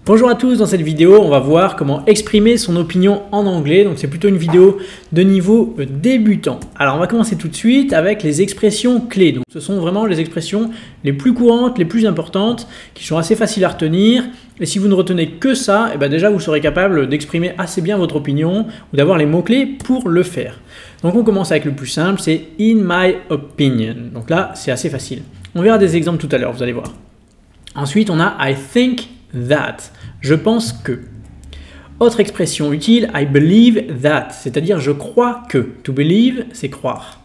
Bonjour à tous, dans cette vidéo on va voir comment exprimer son opinion en anglais, donc c'est plutôt une vidéo de niveau débutant. Alors on va commencer tout de suite avec les expressions clés, donc ce sont vraiment les expressions les plus courantes, les plus importantes, qui sont assez faciles à retenir, et si vous ne retenez que ça, et bien déjà vous serez capable d'exprimer assez bien votre opinion ou d'avoir les mots-clés pour le faire. Donc on commence avec le plus simple, c'est « in my opinion », donc là c'est assez facile. On verra des exemples tout à l'heure, vous allez voir. Ensuite on a « I think that », je pense que. Autre expression utile, I believe that, c'est-à-dire je crois que. To believe, c'est croire.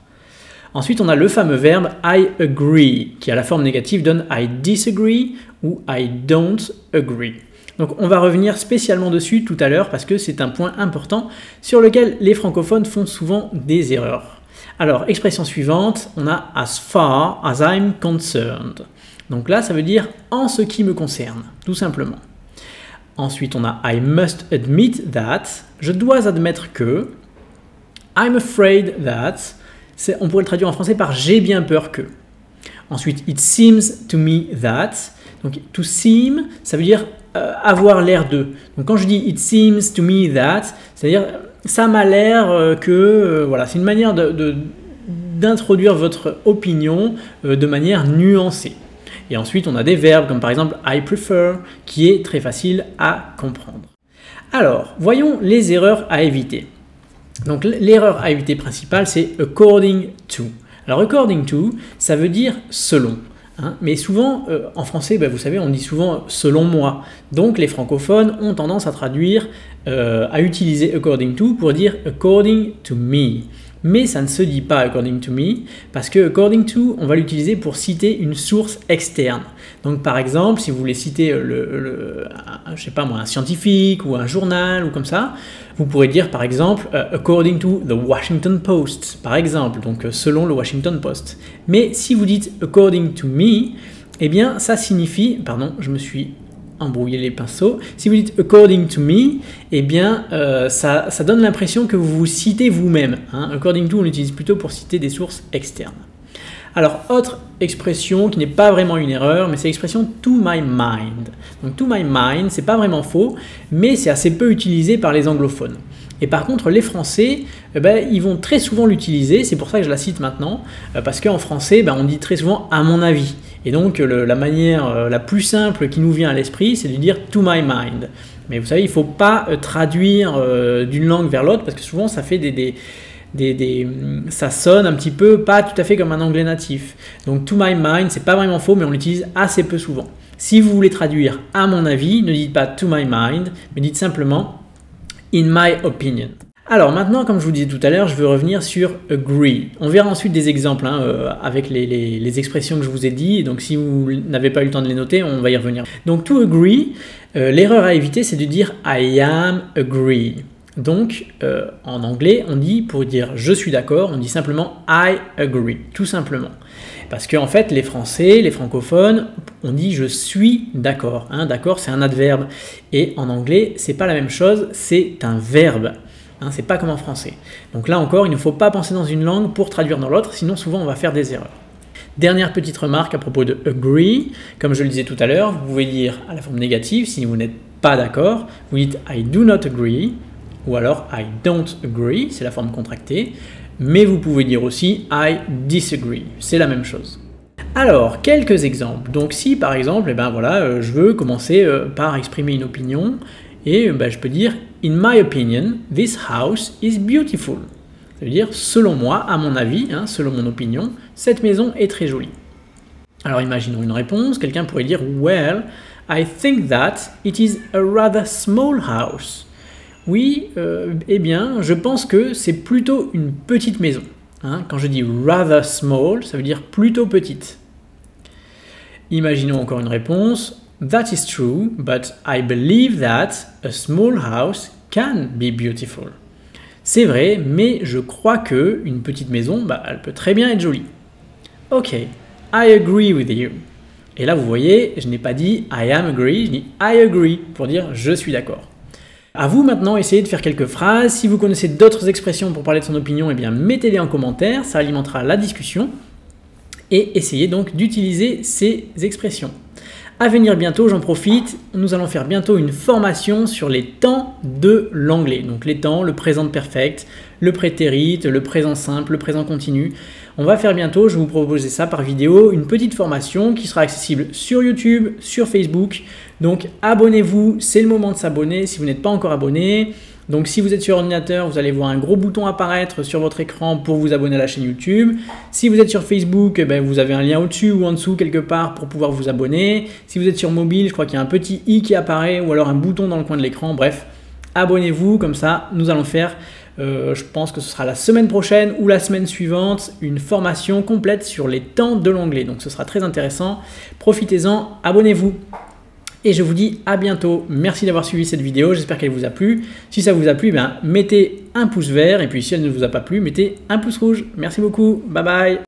Ensuite, on a le fameux verbe I agree, qui à la forme négative donne I disagree ou I don't agree. Donc on va revenir spécialement dessus tout à l'heure parce que c'est un point important sur lequel les francophones font souvent des erreurs. Alors, expression suivante, on a as far as I'm concerned. Donc là, ça veut dire en ce qui me concerne, tout simplement. Ensuite, on a I must admit that, je dois admettre que. I'm afraid that, on pourrait le traduire en français par j'ai bien peur que. Ensuite, it seems to me that, donc to seem, ça veut dire avoir l'air de. Donc quand je dis it seems to me that, c'est-à-dire ça m'a l'air que, voilà, c'est une manière d'introduire votre opinion de manière nuancée. Et ensuite, on a des verbes comme par exemple « I prefer » qui est très facile à comprendre. Alors, voyons les erreurs à éviter. Donc, l'erreur à éviter principale, c'est « according to ». Alors, « according to », ça veut dire « selon ». Hein, mais souvent, en français, vous savez, on dit souvent « selon moi ». Donc, les francophones ont tendance à traduire, à utiliser « according to » pour dire « according to me ». Mais ça ne se dit pas according to me, parce que according to, on va l'utiliser pour citer une source externe. Donc par exemple, si vous voulez citer je sais pas moi, un scientifique ou un journal ou comme ça, vous pourrez dire par exemple according to the Washington Post, par exemple, donc selon le Washington Post. Mais si vous dites according to me, eh bien ça signifie, pardon, je me suis embrouiller les pinceaux. Si vous dites according to me, eh bien ça donne l'impression que vous vous citez vous-même. Hein. According to, on l'utilise plutôt pour citer des sources externes. Alors, autre expression qui n'est pas vraiment une erreur, mais c'est l'expression to my mind. Donc to my mind, c'est pas vraiment faux, mais c'est assez peu utilisé par les anglophones. Et par contre, les Français, ils vont très souvent l'utiliser, c'est pour ça que je la cite maintenant, parce qu'en français, on dit très souvent « à mon avis ». Et donc, la manière la plus simple qui nous vient à l'esprit, c'est de dire « to my mind ». Mais vous savez, il ne faut pas traduire d'une langue vers l'autre, parce que souvent, ça fait ça sonne un petit peu pas tout à fait comme un anglais natif. Donc « to my mind », c'est pas vraiment faux, mais on l'utilise assez peu souvent. Si vous voulez traduire « à mon avis », ne dites pas « to my mind », mais dites simplement « in my opinion ». Alors maintenant, comme je vous disais tout à l'heure, je veux revenir sur agree. On verra ensuite des exemples avec les expressions que je vous ai dit. Donc si vous n'avez pas eu le temps de les noter, on va y revenir. Donc to agree, l'erreur à éviter, c'est de dire I am agree. Donc en anglais, on dit, pour dire je suis d'accord, on dit simplement I agree, tout simplement. Parce qu'en fait, les Français, les francophones, on dit je suis d'accord. Hein, d'accord, c'est un adverbe. Et en anglais, c'est pas la même chose, c'est un verbe. Hein, c'est pas comme en français. Donc là encore, il ne faut pas penser dans une langue pour traduire dans l'autre, sinon souvent on va faire des erreurs. Dernière petite remarque à propos de agree, comme je le disais tout à l'heure, vous pouvez dire à la forme négative, si vous n'êtes pas d'accord, vous dites I do not agree, ou alors I don't agree, c'est la forme contractée, mais vous pouvez dire aussi I disagree, c'est la même chose. Alors, quelques exemples. Donc si par exemple, je veux commencer par exprimer une opinion, et je peux dire « In my opinion, this house is beautiful ». Ça veut dire « Selon moi, à mon avis, selon mon opinion, cette maison est très jolie ». Alors imaginons une réponse, quelqu'un pourrait dire « Well, I think that it is a rather small house ». Oui, eh bien, je pense que c'est plutôt une petite maison. Hein, quand je dis « rather small », ça veut dire « plutôt petite ». Imaginons encore une réponse. That is true, but I believe that a small house can be beautiful. C'est vrai, mais je crois que une petite maison, elle peut très bien être jolie. Ok, I agree with you. Et là, vous voyez, je n'ai pas dit I am agree, je dis I agree pour dire je suis d'accord. À vous maintenant, essayez de faire quelques phrases. Si vous connaissez d'autres expressions pour parler de son opinion, eh bien mettez-les en commentaire, ça alimentera la discussion. Et essayez donc d'utiliser ces expressions. À venir bientôt, j'en profite, nous allons faire bientôt une formation sur les temps de l'anglais. Donc les temps, le présent perfect, le prétérit, le présent simple, le présent continu. On va faire bientôt, je vais vous proposer ça par vidéo, une petite formation qui sera accessible sur YouTube, sur Facebook. Donc abonnez-vous, c'est le moment de s'abonner si vous n'êtes pas encore abonné. Donc si vous êtes sur ordinateur, vous allez voir un gros bouton apparaître sur votre écran pour vous abonner à la chaîne YouTube. Si vous êtes sur Facebook, vous avez un lien au-dessus ou en dessous quelque part pour pouvoir vous abonner. Si vous êtes sur mobile, je crois qu'il y a un petit i qui apparaît ou alors un bouton dans le coin de l'écran. Bref, abonnez-vous, comme ça nous allons faire, je pense que ce sera la semaine prochaine ou la semaine suivante, une formation complète sur les temps de l'anglais. Donc ce sera très intéressant, profitez-en, abonnez-vous. Et je vous dis à bientôt. Merci d'avoir suivi cette vidéo, j'espère qu'elle vous a plu. Si ça vous a plu, mettez un pouce vert et puis si elle ne vous a pas plu, mettez un pouce rouge. Merci beaucoup, bye bye.